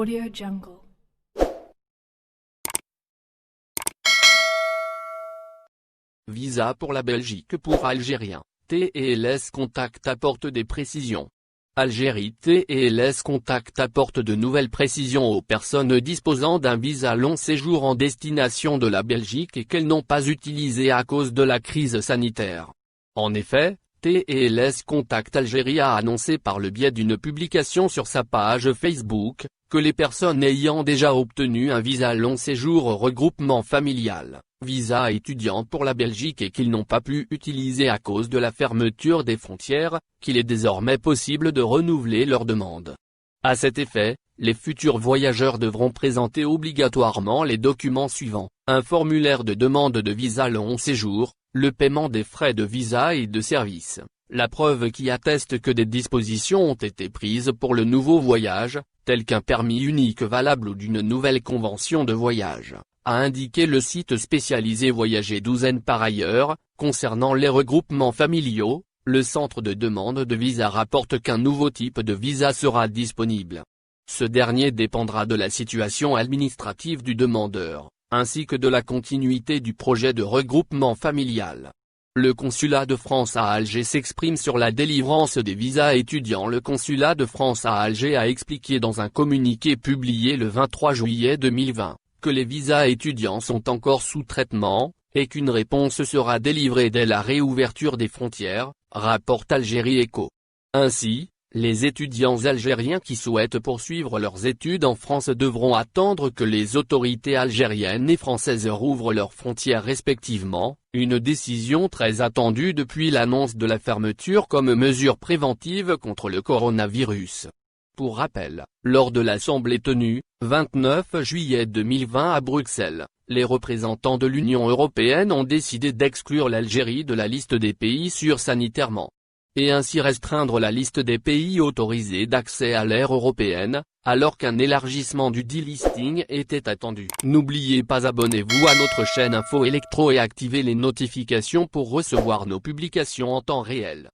AudioJungle. Visa pour la Belgique pour Algériens. TLS Contact apporte des précisions. Algérie. TLS Contact apporte de nouvelles précisions aux personnes disposant d'un visa long séjour en destination de la Belgique et qu'elles n'ont pas utilisé à cause de la crise sanitaire. En effet, TLS Contact Algérie a annoncé par le biais d'une publication sur sa page Facebook, que les personnes ayant déjà obtenu un visa long séjour regroupement familial, visa étudiant pour la Belgique et qu'ils n'ont pas pu utiliser à cause de la fermeture des frontières, qu'il est désormais possible de renouveler leur demande. À cet effet, les futurs voyageurs devront présenter obligatoirement les documents suivants: un formulaire de demande de visa long séjour, le paiement des frais de visa et de service, la preuve qui atteste que des dispositions ont été prises pour le nouveau voyage, tel qu'un permis unique valable ou d'une nouvelle convention de voyage, a indiqué le site spécialisé Voyager 12N. Par ailleurs, concernant les regroupements familiaux, le centre de demande de visa rapporte qu'un nouveau type de visa sera disponible. Ce dernier dépendra de la situation administrative du demandeur, ainsi que de la continuité du projet de regroupement familial. Le consulat de France à Alger s'exprime sur la délivrance des visas étudiants. Le consulat de France à Alger a expliqué dans un communiqué publié le 23 juillet 2020, que les visas étudiants sont encore sous traitement, et qu'une réponse sera délivrée dès la réouverture des frontières, rapporte Algérie Echo. Ainsi, les étudiants algériens qui souhaitent poursuivre leurs études en France devront attendre que les autorités algériennes et françaises rouvrent leurs frontières respectivement, une décision très attendue depuis l'annonce de la fermeture comme mesure préventive contre le coronavirus. Pour rappel, lors de l'assemblée tenue, 29 juillet 2020 à Bruxelles, les représentants de l'Union européenne ont décidé d'exclure l'Algérie de la liste des pays sûrs sanitairement, et ainsi restreindre la liste des pays autorisés d'accès à l'ère européenne, alors qu'un élargissement du delisting était attendu. N'oubliez pas, abonnez-vous à notre chaîne Info Électro et activez les notifications pour recevoir nos publications en temps réel.